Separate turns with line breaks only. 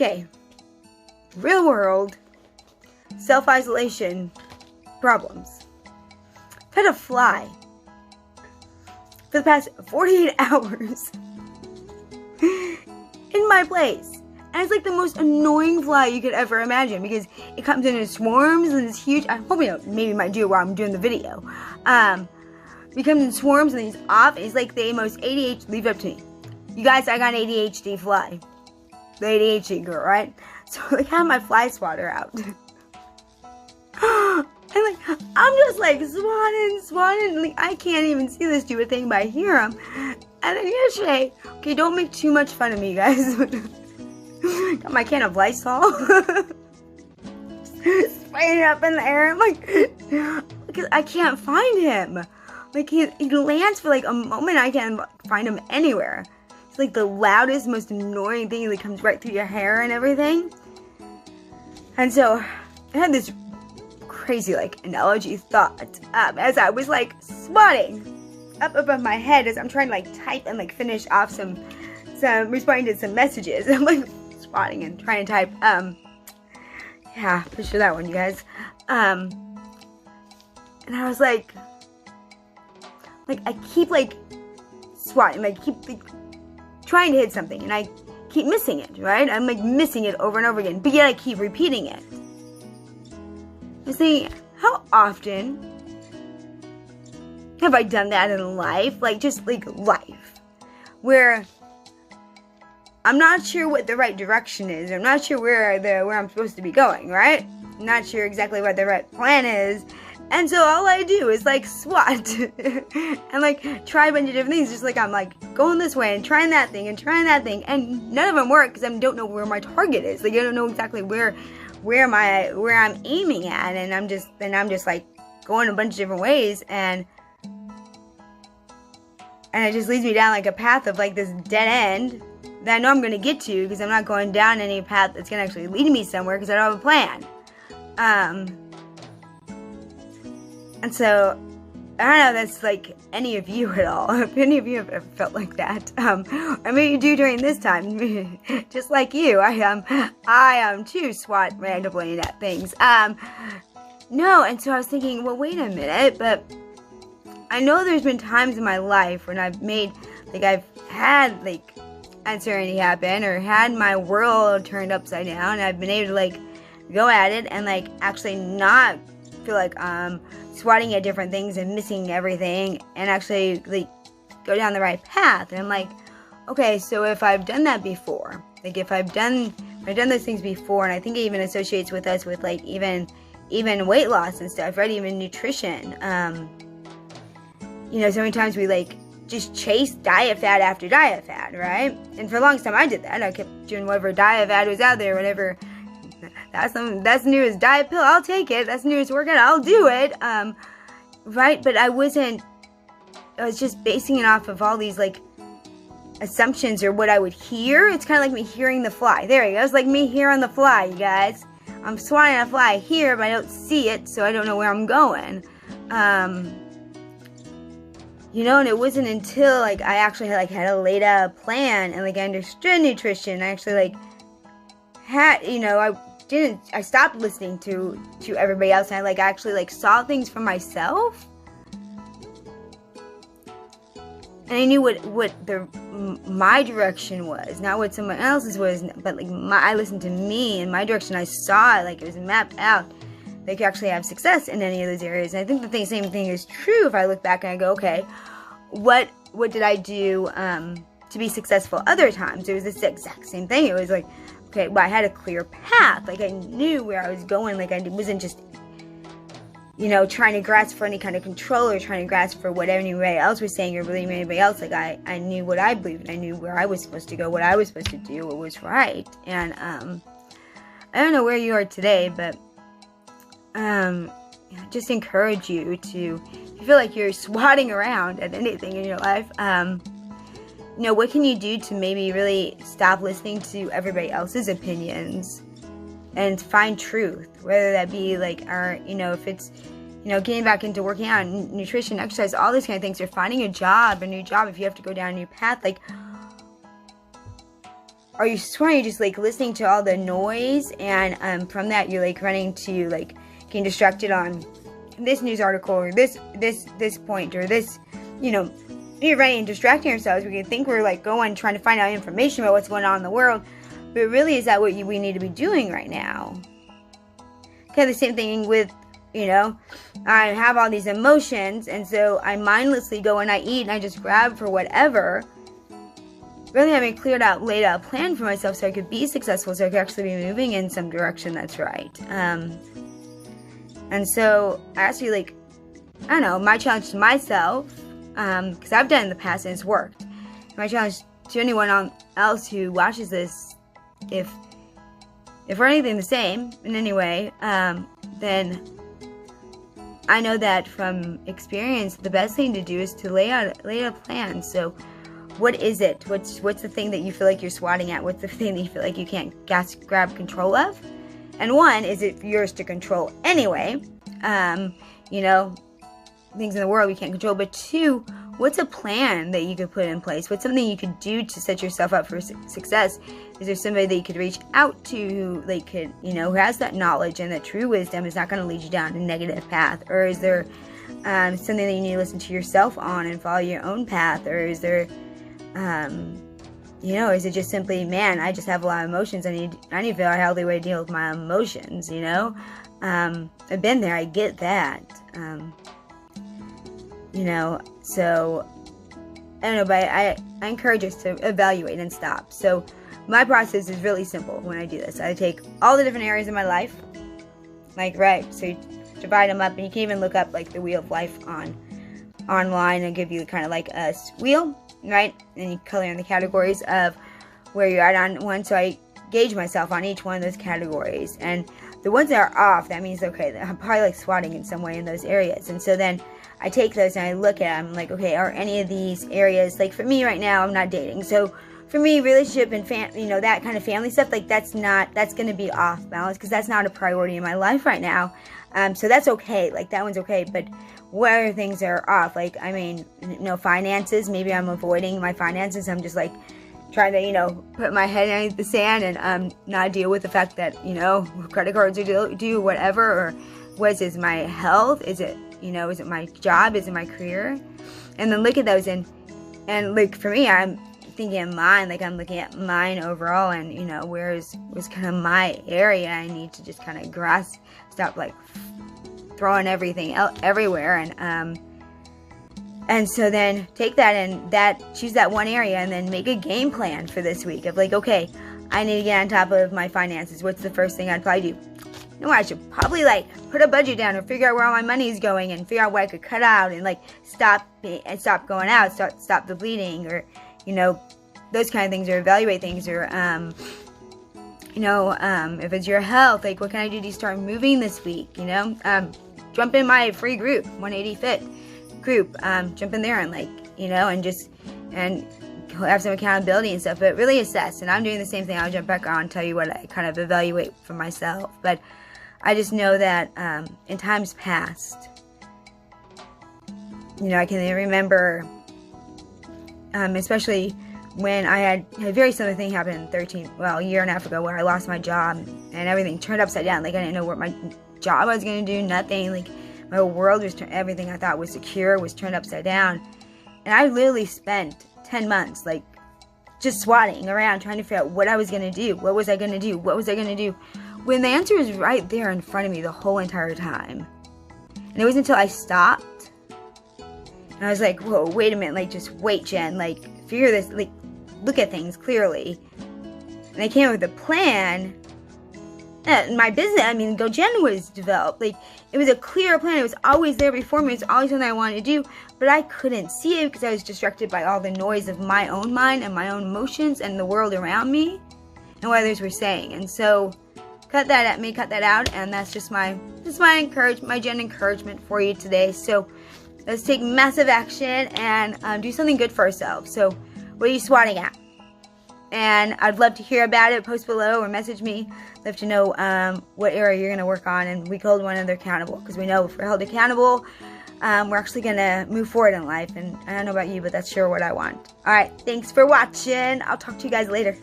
Okay, real world self-isolation problems. I've had a fly for the past 48 hours in my place. And it's like the most annoying fly you could ever imagine because it comes in swarms and it's huge. I'm hoping maybe might do it while I'm doing the video. It comes in swarms and he's off. And he's like the most ADHD. Leave it up to me. You guys, I got an ADHD fly. The ADHD girl, right? So like, I have my fly swatter out. And like, I'm just like swatting. Like, I can't even see this stupid thing, but I hear him. And then yesterday, okay, don't make too much fun of me, guys. Got my can of Lysol. Spraying it up in the air. I'm like, because I can't find him. Like, he lands for like a moment. I can't find him anywhere. It's like the loudest, most annoying thing that comes right through your hair and everything. And so, I had this crazy, like, analogy thought as I was, like, swatting up above my head as I'm trying to, like, type and, like, finish off some responding to some messages. I'm, like, swatting and trying to type, yeah, picture that one, you guys. And I was, like, I keep, like, swatting, like, keep, like, trying to hit something, and I keep missing it, right? I'm, like, missing it over and over again, but yet I keep repeating it. I'm saying, how often have I done that in life? Like, just, like, life. Where I'm not sure what the right direction is. I'm not sure where I'm supposed to be going, right? I'm not sure exactly what the right plan is. And so all I do is, like, swat. And, like, try a bunch of different things. Just, like, I'm, like, going this way and trying that thing and trying that thing. And none of them work because I don't know where my target is. Like, I don't know exactly where I'm aiming at, and I'm just like going a bunch of different ways, and it just leads me down like a path of like this dead end that I know I'm gonna get to because I'm not going down any path that's gonna actually lead me somewhere because I don't have a plan. And so I don't know if that's like any of you at all. If any of you have ever felt like that, or maybe you do during this time, just like you. I am too swat randomly at things. No, and so I was thinking, well, wait a minute, but I know there's been times in my life when I've had like uncertainty happen or had my world turned upside down, and I've been able to like go at it and like actually not feel like swatting at different things and missing everything and actually like go down the right path. And I'm like, okay, so if I've done that before, like if I've done those things before, and I think it even associates with us with like even weight loss and stuff, right? Even nutrition. So many times we like just chase diet fad after diet fad, right? And for a long time I did that. I kept doing whatever diet fad was out there, whatever. That's the newest diet pill, I'll take it. That's the newest workout, I'll do it. Right? But I was just basing it off of all these like assumptions or what I would hear. It's kind of like me hearing the fly. There you go. It's like me hearing the fly, you guys. I'm swatting a fly here, but I don't see it, so I don't know where I'm going. And it wasn't until like I actually had a laid out plan and like I understood nutrition. I actually like had, I stopped listening to everybody else, and I like actually like saw things for myself, and I knew what my direction was, not what someone else's was, but like I listened to me and my direction. I saw it, like it was mapped out. They could actually have success in any of those areas, and I think the same thing is true if I look back and I go, okay, what did I do to be successful other times? It was the exact same thing. It was like, okay, well, I had a clear path. Like, I knew where I was going. Like, I wasn't just, trying to grasp for any kind of control or trying to grasp for what anybody else was saying or believing anybody else. Like, I knew what I believed. I knew where I was supposed to go, what I was supposed to do, what was right. And, I don't know where you are today, but, just encourage you to, if you feel like you're swatting around at anything in your life, what can you do to maybe really stop listening to everybody else's opinions and find truth? Whether that be like, if it's, getting back into working out, nutrition, exercise, all these kind of things, or finding a new job, if you have to go down a new path, like, are you swatting? You're just like listening to all the noise, and from that you're like running to like getting distracted on this news article or this point or this, you're running and distracting ourselves. We can think we're like going trying to find out information about what's going on in the world, but really, is that what we need to be doing right now? Kind of the same thing with, I have all these emotions, and so I mindlessly go and I eat and I just grab for whatever. Really having laid out a plan for myself so I could be successful, so I could actually be moving in some direction that's right. And so I actually my challenge to myself, because I've done it in the past and it's worked. My challenge to anyone else who watches this, if we're anything the same in any way, then I know that from experience, the best thing to do is to lay out a plan. So, what is it? What's the thing that you feel like you're swatting at? What's the thing that you feel like you can't grab control of? And one, is it yours to control anyway? Things in the world we can't control. But two, what's a plan that you could put in place? What's something you could do to set yourself up for success? Is there somebody that you could reach out to who who has that knowledge and that true wisdom is not going to lead you down a negative path? Or is there something that you need to listen to yourself on and follow your own path? Or is there, is it just simply, man, I just have a lot of emotions. I need to figure out a healthy way to deal with my emotions, I've been there. I get that. So I don't know, but I encourage us to evaluate and stop. So my process is really simple when I do this. I take all the different areas of my life, so you divide them up, and you can even look up the Wheel of Life online and give you kind of like a wheel, right? And you color in the categories of where you're at on one. So I gauge myself on each one of those categories, and the ones that are off, that means, okay, I'm probably swatting in some way in those areas. And so then I take those and I look at them, okay, are any of these areas, for me right now, I'm not dating. So for me, relationship and that kind of family stuff, that's going to be off balance because that's not a priority in my life right now. So that's okay. That one's okay. But what other things are off? Finances, maybe I'm avoiding my finances. I'm just trying to, put my head in the sand and not deal with the fact that, credit cards are due, whatever, or is my health? Is it, is it my job? Is it my career? And then look at those and for me, I'm thinking of mine, I'm looking at mine overall and, where's kind of my area I need to just kind of stop throwing everything out everywhere and so then take that and choose that one area and then make a game plan for this week of okay, I need to get on top of my finances. What's the first thing I'd probably do? I should probably put a budget down or figure out where all my money is going and figure out what I could cut out and stop going out, stop the bleeding, or those kind of things, or evaluate things, or if it's your health, what can I do to start moving this week? Jump in my free group, 180 Fit group, jump in there and and have some accountability and stuff, but really assess. And I'm doing the same thing. I'll jump back on and tell you what I kind of evaluate for myself. But I just know that in times past, I can remember, especially when I had a very similar thing happen a year and a half ago, where I lost my job and everything turned upside down. I didn't know what my job I was going to do, nothing. My whole world was everything I thought was secure was turned upside down. And I literally spent 10 months just swatting around trying to figure out what I was going to do. What was I going to do? What was I going to do? When the answer was right there in front of me the whole entire time. And it was until I stopped and I was whoa, wait a minute, just wait, Jen, figure this, look at things clearly. And I came up with a plan. My business, GoGen was developed. It was a clear plan. It was always there before me. It was always something I wanted to do, but I couldn't see it because I was distracted by all the noise of my own mind and my own emotions and the world around me and what others were saying. And so, cut that out, and that's just my Jen encouragement for you today. So, let's take massive action and do something good for ourselves. So, what are you swatting at? And I'd love to hear about it. Post below or message me. Love to know what area you're going to work on, and we can hold one another accountable, because we know if we're held accountable, we're actually going to move forward in life. And I don't know about you, but that's sure what I want. All right, thanks for watching. I'll talk to you guys later.